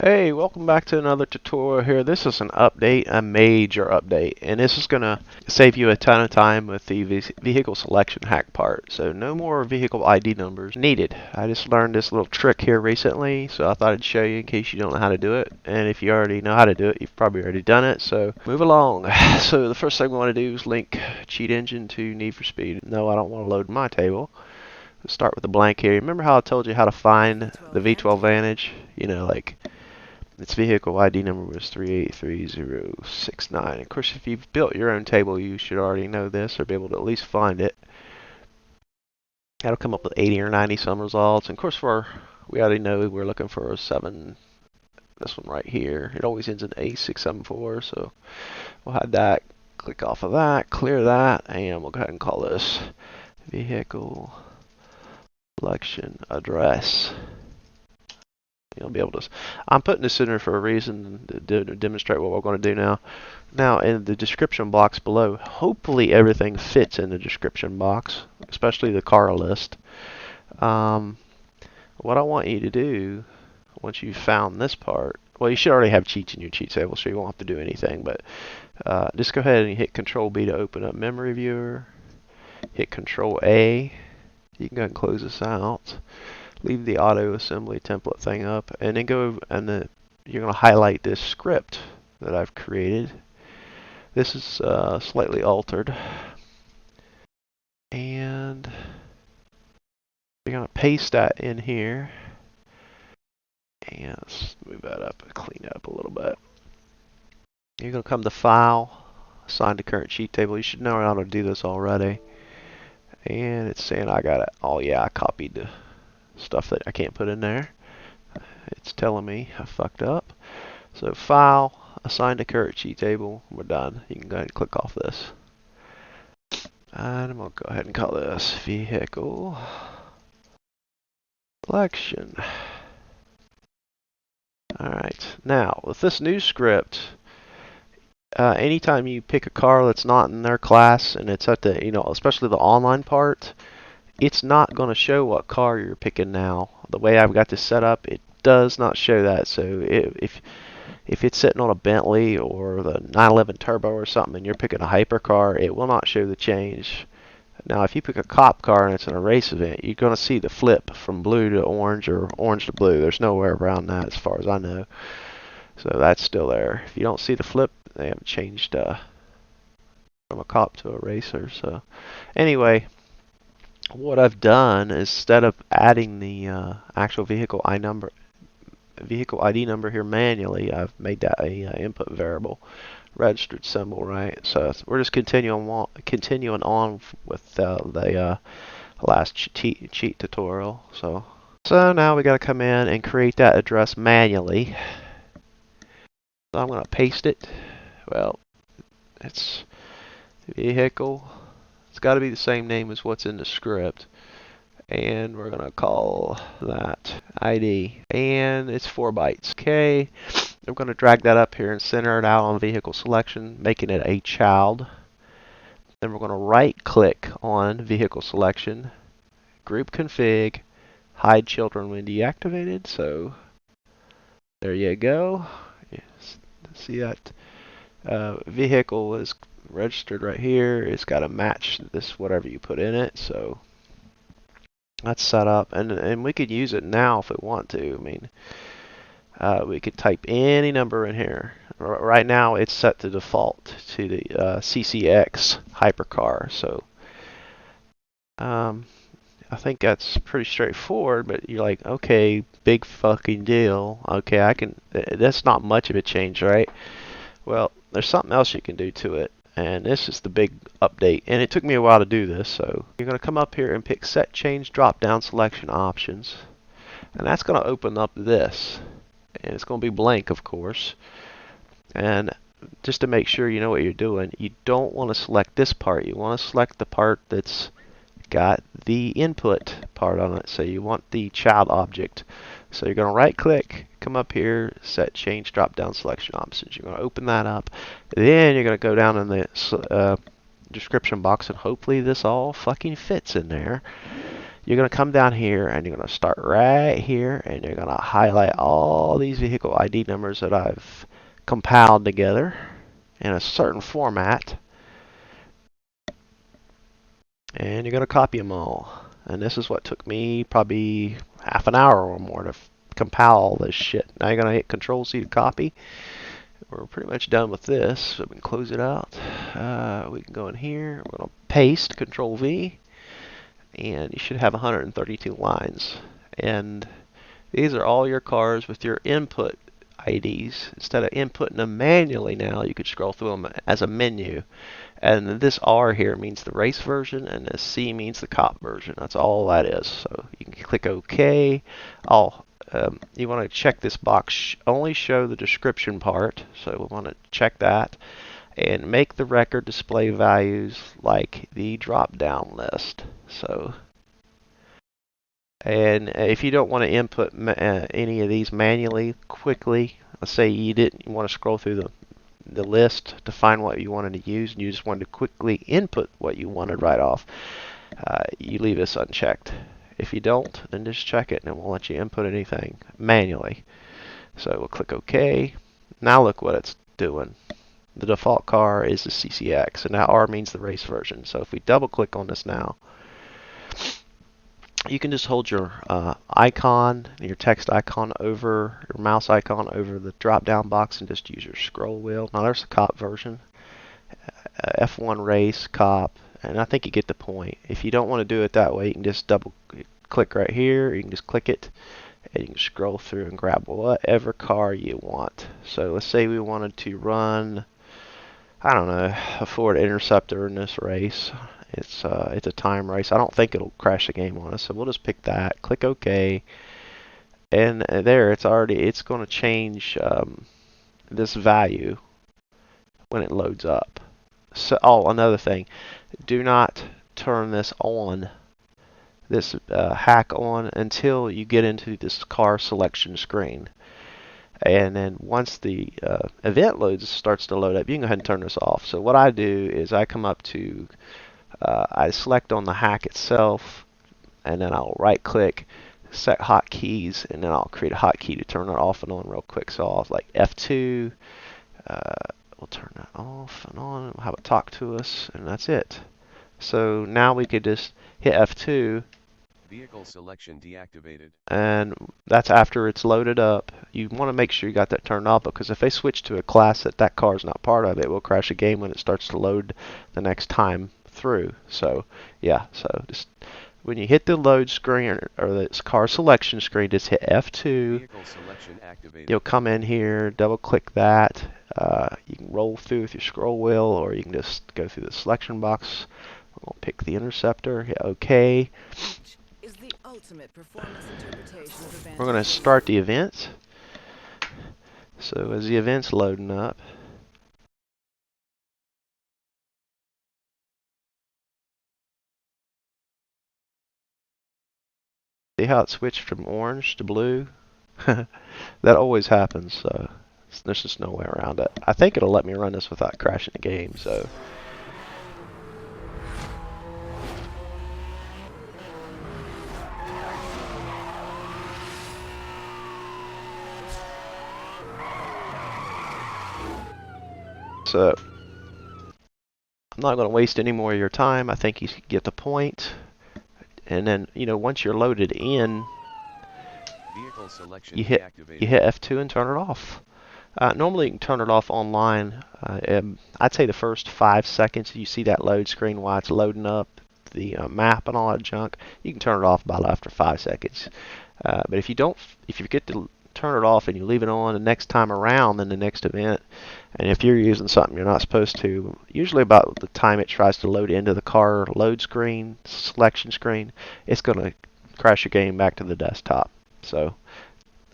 Hey, welcome back to another tutorial here. This is an update, a major update, and this is going to save you a ton of time with the vehicle selection hack part. So no more vehicle ID numbers needed. I just learned this little trick here recently, so I thought I'd show you in case you don't know how to do it. And if you already know how to do it, you've probably already done it, so move along. So the first thing we want to do is link cheat engine to Need for Speed. No, I don't want to load my table. Let's start with a blank here. Remember how I told you how to find the V12 Vantage? You know, like its vehicle ID number was 383069. Of course, if you've built your own table, you should already know this or be able to at least find it. That'll come up with 80 or 90 some results. And of course, we already know we're looking for a 7. This one right here. It always ends in A674, so we'll have that. Click off of that, clear that, and we'll go ahead and call this vehicle selection address. You'll be able to. I'm putting this in there for a reason to demonstrate what we're going to do now. Now, in the description box below, hopefully everything fits in the description box, especially the car list. What I want you to do, once you've found this part, well, you should already have cheats in your cheat table, so you won't have to do anything. But just go ahead and hit Control B to open up Memory Viewer. Hit Control A. You can go ahead and close this out. Leave the auto assembly template thing up, and then go and you're going to highlight this script that I've created. This is slightly altered, and you're going to paste that in here. And let's move that up and clean it up a little bit. You're going to come to File, Assign to Current Sheet Table. You should know how to do this already. And it's saying I got it. Oh yeah, I copied the stuff that I can't put in there. It's telling me I fucked up. So File, Assign to Current Sheet Table. We're done. You can go ahead and click off this. And I'm going to go ahead and call this Vehicle Selection. Alright, now with this new script, anytime you pick a car that's not in their class and it's at the, especially the online part, it's not going to show what car you're picking now. The way I've got this set up, it does not show that. So if it's sitting on a Bentley or the 911 Turbo or something and you're picking a hypercar, it will not show the change. Now if you pick a cop car and it's in a race event, you're going to see the flip from blue to orange or orange to blue. There's nowhere around that as far as I know. So that's still there. If you don't see the flip, they haven't changed from a cop to a racer. So anyway, what I've done is instead of adding the actual vehicle ID number here manually, I've made that a input variable, registered symbol, right? So we're just continuing on with the last cheat tutorial. So now we got to come in and create that address manually. So I'm going to paste it. Well, it's vehicle. It's got to be the same name as what's in the script. And we're going to call that ID. And it's 4 bytes. Okay. I'm going to drag that up here and center it out on vehicle selection, making it a child. Then we're going to right click on vehicle selection, group config, hide children when deactivated. So there you go. Yes. See that vehicle is registered right here. It's got to match this whatever you put in it. So that's set up, and we could use it now if we want to. I mean, we could type any number in here. Right now it's set to default to the CCX hypercar. So I think that's pretty straightforward, but you're like, okay, big fucking deal. Okay, that's not much of a change, right? Well, there's something else you can do to it, and this is the big update. And it took me a while to do this, so you're going to come up here and pick Set Change Drop-Down Selection Options, and that's going to open up this, and it's going to be blank, of course. And just to make sure you know what you're doing, you don't want to select this part. You want to select the part that's got the input part on it. So you want the child object. So you're going to right click, come up here, set change drop down selection options. You're going to open that up. Then you're going to go down in the description box, and hopefully this all fucking fits in there. You're going to come down here and you're going to start right here and you're going to highlight all these vehicle ID numbers that I've compiled together in a certain format, and you're going to copy them all. And this is what took me probably half an hour or more to compile all this shit. Now you're going to hit Control C to copy. We're pretty much done with this, so we can close it out. We can go in here, we're going to paste, Control V, and you should have 132 lines. And these are all your cars with your input IDs. Instead of inputting them manually now, you could scroll through them as a menu. And this R here means the race version, and this C means the cop version. That's all that is. So you can click OK. You want to check this box, only show the description part. So we want to check that. And make the record display values like the drop-down list. So, and if you don't want to input any of these manually quickly, let's say you didn't want to scroll through the list to find what you wanted to use, and you just wanted to quickly input what you wanted right off, you leave this unchecked. If you don't, then just check it and it won't let you input anything manually. So we'll click OK. Now look what it's doing. The default car is the CCX, and now R means the race version. So if we double click on this now, you can just hold your icon, your text icon over, your mouse icon over the drop down box and just use your scroll wheel. Now there's the cop version, F1 race, cop, and I think you get the point. If you don't want to do it that way, you can just double click right here, you can just click it, and you can scroll through and grab whatever car you want. So let's say we wanted to run, I don't know, a Ford Interceptor in this race. It's a time race. I don't think it'll crash the game on us, so we'll just pick that. Click OK, and there it's going to change this value when it loads up. So, another thing, do not turn this on, this hack on, until you get into this car selection screen. And then once the event starts to load up, you can go ahead and turn this off. So what I do is I come up to I select on the hack itself, and then I'll right click, set hotkeys, and then I'll create a hotkey to turn it off and on real quick. So I'll like F2, we'll turn that off and on, we'll have it talk to us, and that's it. So now we could just hit F2. Vehicle selection deactivated. And that's after it's loaded up. You want to make sure you got that turned off, because if they switch to a class that car is not part of, it will crash a game when it starts to load the next time through. So yeah, so just when you hit the load screen or the car selection screen, just hit F2. Vehicle selection activated. You'll come in here, double click that. You can roll through with your scroll wheel, or you can just go through the selection box. We'll pick the Interceptor, hit OK. Is the ultimate performance interpretation of events. We're going to start the event. So as the event's loading up, see how it switched from orange to blue? That always happens, so there's just no way around it. I think it'll let me run this without crashing the game, so. So, I'm not going to waste any more of your time. I think you get the point. And then, once you're loaded in, Vehicle selection you hit F2 and turn it off. Normally you can turn it off online. I'd say the first 5 seconds you see that load screen while it's loading up the map and all that junk, you can turn it off about after 5 seconds. But if you forget to turn it off and you leave it on the next time around in the next event, and if you're using something you're not supposed to, usually about the time it tries to load into the car load screen, selection screen, it's going to crash your game back to the desktop. So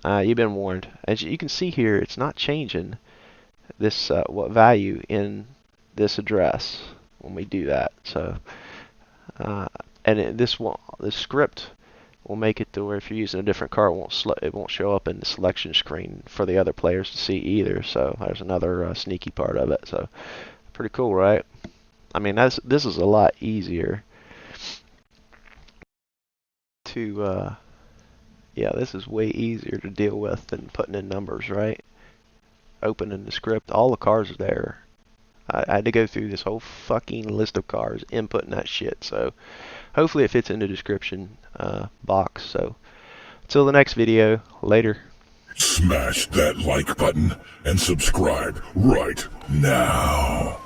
you've been warned. As you can see here, it's not changing this what value in this address when we do that. So this script will make it to where if you're using a different car, it won't show up in the selection screen for the other players to see either. So there's another sneaky part of it. So pretty cool, right? I mean, this is a lot easier to, yeah, this is way easier to deal with than putting in numbers, right? Opening the script, all the cars are there. I had to go through this whole fucking list of cars, inputting that shit. So hopefully it fits in the description box. So until the next video, later. Smash that like button and subscribe right now.